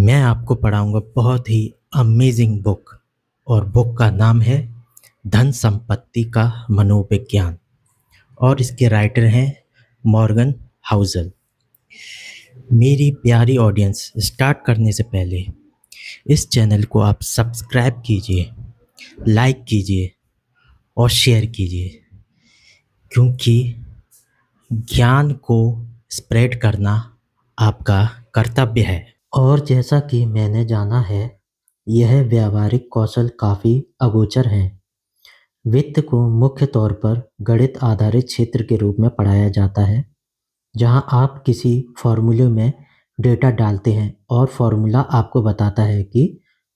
मैं आपको पढ़ाऊँगा बहुत ही अमेज़िंग बुक और बुक का नाम है धन संपत्ति का मनोविज्ञान और इसके राइटर हैं मॉर्गन हाउसल। मेरी प्यारी ऑडियंस, स्टार्ट करने से पहले इस चैनल को आप सब्सक्राइब कीजिए, लाइक कीजिए और शेयर कीजिए क्योंकि ज्ञान को स्प्रेड करना आपका कर्तव्य है। और जैसा कि मैंने जाना है, यह व्यावहारिक कौशल काफ़ी अगोचर हैं। वित्त को मुख्य तौर पर गणित आधारित क्षेत्र के रूप में पढ़ाया जाता है, जहां आप किसी फॉर्मूले में डेटा डालते हैं और फॉर्मूला आपको बताता है कि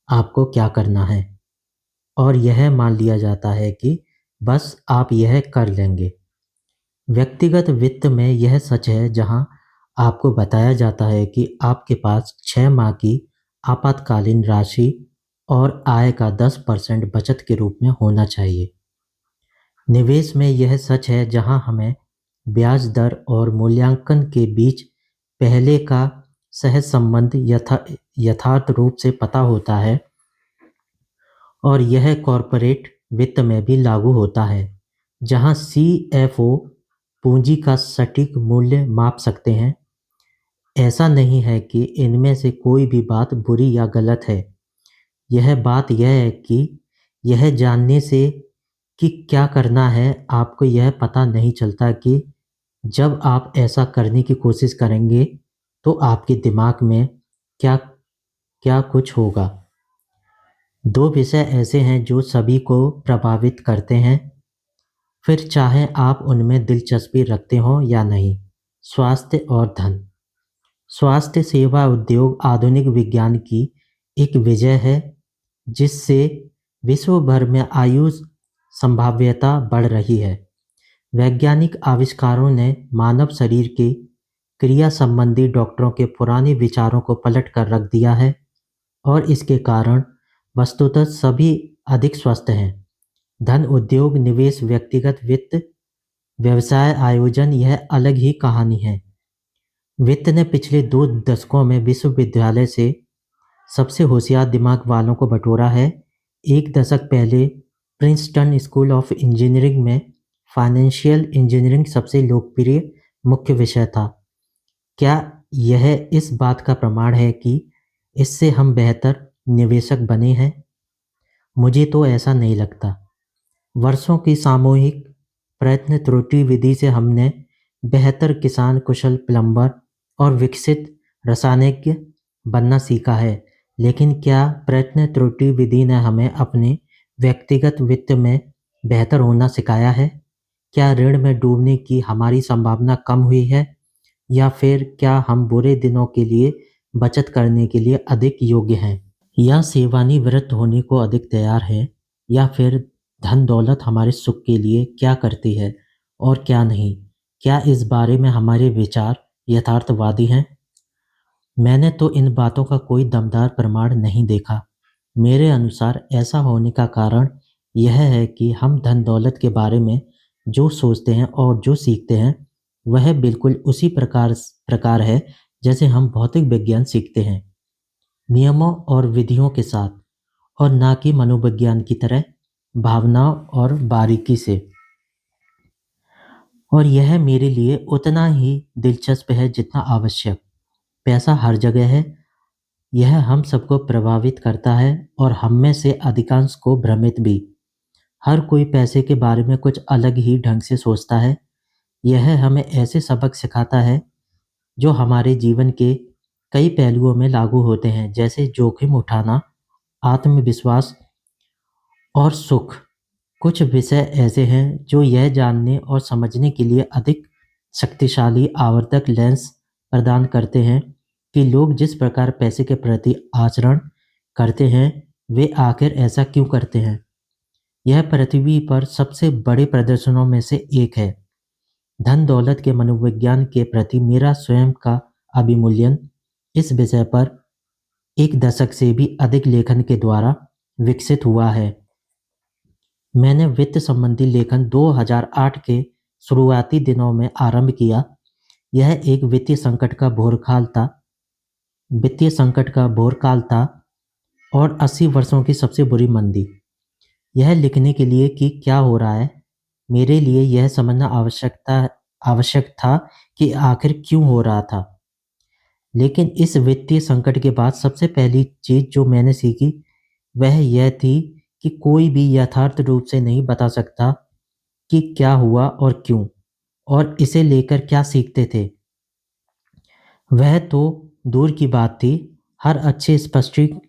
आपको क्या करना है और यह मान लिया जाता है कि बस आप यह कर लेंगे। व्यक्तिगत वित्त में यह सच है, जहां आपको बताया जाता है कि आपके पास 6 माह की आपातकालीन राशि और आय का 10% बचत के रूप में होना चाहिए। निवेश में यह सच है, जहां हमें ब्याज दर और मूल्यांकन के बीच पहले का सहज संबंध यथार्थ रूप से पता होता है और यह कॉरपोरेट वित्त में भी लागू होता है, जहां सीएफओ पूंजी का सटीक मूल्य माप सकते हैं। ऐसा नहीं है कि इनमें से कोई भी बात बुरी या गलत है। यह बात यह है कि यह जानने से कि क्या करना है, आपको यह पता नहीं चलता कि जब आप ऐसा करने की कोशिश करेंगे, तो आपके दिमाग में क्या क्या कुछ होगा। 2 विषय ऐसे हैं जो सभी को प्रभावित करते हैं, फिर चाहे आप उनमें दिलचस्पी रखते हों या नहीं। स्वास्थ्य और धन। स्वास्थ्य सेवा उद्योग आधुनिक विज्ञान की एक विजय है, जिससे विश्व भर में आयु संभाव्यता बढ़ रही है। वैज्ञानिक आविष्कारों ने मानव शरीर के क्रिया संबंधी डॉक्टरों के पुराने विचारों को पलट कर रख दिया है और इसके कारण वस्तुतः सभी अधिक स्वस्थ हैं। धन, उद्योग, निवेश, व्यक्तिगत वित्त, व्यवसाय आयोजन, यह अलग ही कहानी है। वित्त ने पिछले 2 दशकों में विश्वविद्यालय से सबसे होशियार दिमाग वालों को बटोरा है। 1 दशक पहले प्रिंसटन स्कूल ऑफ इंजीनियरिंग में फाइनेंशियल इंजीनियरिंग सबसे लोकप्रिय मुख्य विषय था। क्या यह इस बात का प्रमाण है कि इससे हम बेहतर निवेशक बने हैं? मुझे तो ऐसा नहीं लगता। वर्षों की सामूहिक प्रयत्न त्रुटि विधि से हमने बेहतर किसान, कुशल प्लम्बर और विकसित रसायनज्ञ बनना सीखा है, लेकिन क्या प्रयत्न त्रुटि विधि ने हमें अपने व्यक्तिगत वित्त में बेहतर होना सिखाया है? क्या ऋण में डूबने की हमारी संभावना कम हुई है, या फिर क्या हम बुरे दिनों के लिए बचत करने के लिए अधिक योग्य हैं, या सेवानिवृत्त होने को अधिक तैयार हैं, या फिर धन दौलत हमारे सुख के लिए क्या करती है और क्या नहीं? क्या इस बारे में हमारे विचार यथार्थवादी हैं? मैंने तो इन बातों का कोई दमदार प्रमाण नहीं देखा। मेरे अनुसार ऐसा होने का कारण यह है कि हम धन दौलत के बारे में जो सोचते हैं और जो सीखते हैं, वह बिल्कुल उसी प्रकार है जैसे हम भौतिक विज्ञान सीखते हैं, नियमों और विधियों के साथ, और ना कि मनोविज्ञान की तरह भावनाओं और बारीकी से। और यह मेरे लिए उतना ही दिलचस्प है जितना आवश्यक। पैसा हर जगह है, यह हम सबको प्रभावित करता है और हम में से अधिकांश को भ्रमित भी। हर कोई पैसे के बारे में कुछ अलग ही ढंग से सोचता है। यह हमें ऐसे सबक सिखाता है जो हमारे जीवन के कई पहलुओं में लागू होते हैं, जैसे जोखिम उठाना, आत्मविश्वास और सुख। कुछ विषय ऐसे हैं जो यह जानने और समझने के लिए अधिक शक्तिशाली आवर्तक लेंस प्रदान करते हैं कि लोग जिस प्रकार पैसे के प्रति आचरण करते हैं, वे आखिर ऐसा क्यों करते हैं। यह पृथ्वी पर सबसे बड़े प्रदर्शनों में से एक है। धन दौलत के मनोविज्ञान के प्रति मेरा स्वयं का अभिमूल्यन इस विषय पर 1 दशक से भी अधिक लेखन के द्वारा विकसित हुआ है। मैंने वित्त संबंधी लेखन 2008 के शुरुआती दिनों में आरंभ किया। यह एक वित्तीय संकट का भोरकाल था। वित्तीय संकट का घोर काल था और 80 वर्षों की सबसे बुरी मंदी। यह लिखने के लिए कि क्या हो रहा है, मेरे लिए यह समझना आवश्यक था कि आखिर क्यों हो रहा था। लेकिन इस वित्तीय संकट के बाद सबसे पहली चीज़ जो मैंने सीखी वह यह थी कि कोई भी यथार्थ रूप से नहीं बता सकता कि क्या हुआ और क्यों, और इसे लेकर क्या सीखते थे। वह तो दूर की बात थी, हर अच्छे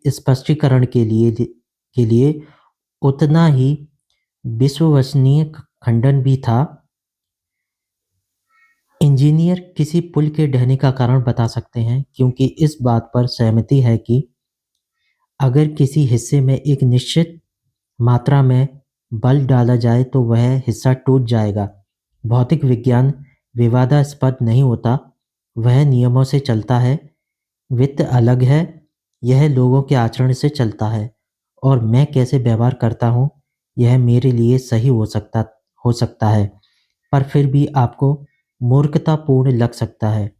स्पष्टीकरण के लिए उतना ही विश्वसनीय खंडन भी था। इंजीनियर किसी पुल के ढहने का कारण बता सकते हैं, क्योंकि इस बात पर सहमति है कि अगर किसी हिस्से में एक निश्चित मात्रा में बल डाला जाए तो वह हिस्सा टूट जाएगा। भौतिक विज्ञान विवादास्पद नहीं होता, वह नियमों से चलता है। वित्त अलग है, यह लोगों के आचरण से चलता है, और मैं कैसे व्यवहार करता हूँ यह मेरे लिए सही हो सकता है, पर फिर भी आपको मूर्खतापूर्ण लग सकता है।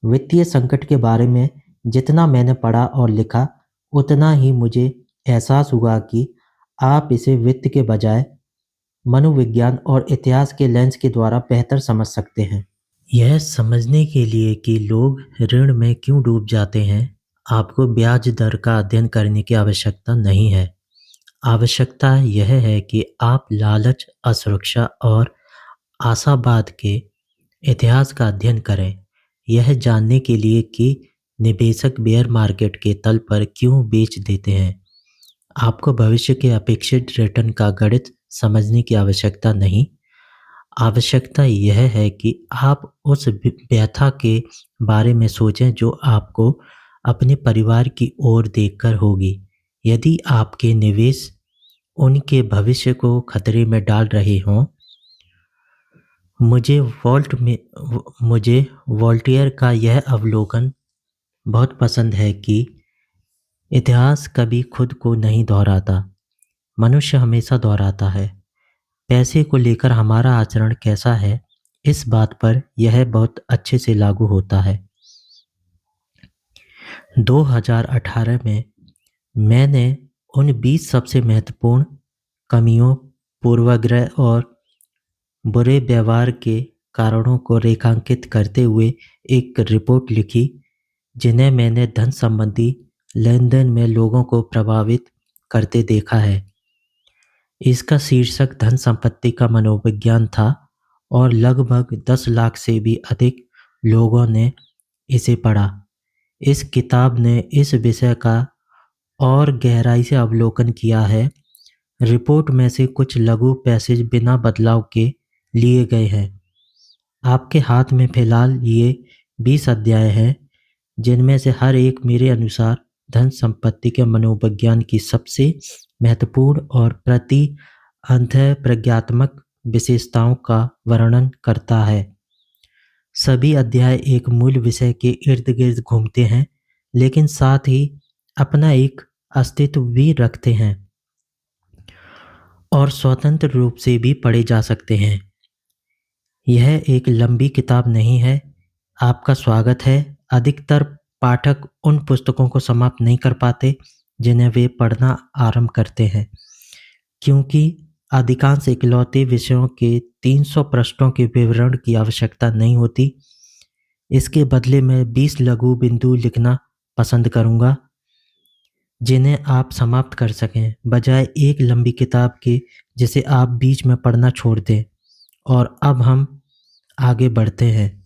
वित्तीय संकट के बारे में जितना मैंने पढ़ा और लिखा, उतना ही मुझे एहसास हुआ कि आप इसे वित्त के बजाय मनोविज्ञान और इतिहास के लेंस के द्वारा बेहतर समझ सकते हैं। यह समझने के लिए कि लोग ऋण में क्यों डूब जाते हैं, आपको ब्याज दर का अध्ययन करने की आवश्यकता नहीं है। आवश्यकता यह है कि आप लालच, असुरक्षा और आशावाद के इतिहास का अध्ययन करें, यह जानने के लिए कि निवेशक बेयर मार्केट के तल पर क्यों बेच देते हैं। आपको भविष्य के अपेक्षित रिटर्न का गणित समझने की आवश्यकता नहीं। आवश्यकता यह है कि आप उस व्यथा के बारे में सोचें जो आपको अपने परिवार की ओर देखकर होगी यदि आपके निवेश उनके भविष्य को खतरे में डाल रहे हों। मुझे वोल्टेयर का यह अवलोकन बहुत पसंद है कि इतिहास कभी खुद को नहीं दोहराता, मनुष्य हमेशा दोहराता है। पैसे को लेकर हमारा आचरण कैसा है, इस बात पर यह बहुत अच्छे से लागू होता है। 2018 में मैंने उन 20 सबसे महत्वपूर्ण कमियों, पूर्वाग्रह और बुरे व्यवहार के कारणों को रेखांकित करते हुए एक रिपोर्ट लिखी, जिन्हें मैंने धन संबंधी लेन-देन में लोगों को प्रभावित करते देखा है। इसका शीर्षक धन संपत्ति का मनोविज्ञान था और लगभग 10 लाख से भी अधिक लोगों ने इसे पढ़ा। इस किताब ने इस विषय का और गहराई से अवलोकन किया है। रिपोर्ट में से कुछ लघु पैसेज बिना बदलाव के लिए गए हैं। आपके हाथ में फिलहाल ये 20 अध्याय हैं, जिनमें से हर एक मेरे अनुसार धन संपत्ति के मनोविज्ञान की सबसे महत्वपूर्ण और अंतःप्रज्ञात्मक विशेषताओं का वर्णन करता है। सभी अध्याय एक मूल विषय के इर्द-गिर्द घूमते हैं, लेकिन साथ ही अपना एक अस्तित्व भी रखते हैं और स्वतंत्र रूप से भी पढ़े जा सकते हैं। यह एक लंबी किताब नहीं है। आपका स्वागत है। अधिकतर पाठक उन पुस्तकों को समाप्त नहीं कर पाते जिन्हें वे पढ़ना आरंभ करते हैं, क्योंकि अधिकांश इकलौते विषयों के 300 पृष्ठों के विवरण की आवश्यकता नहीं होती। इसके बदले मैं 20 लघु बिंदु लिखना पसंद करूँगा, जिन्हें आप समाप्त कर सकें, बजाय एक लंबी किताब के जिसे आप बीच में पढ़ना छोड़ दें। और अब हम आगे बढ़ते हैं।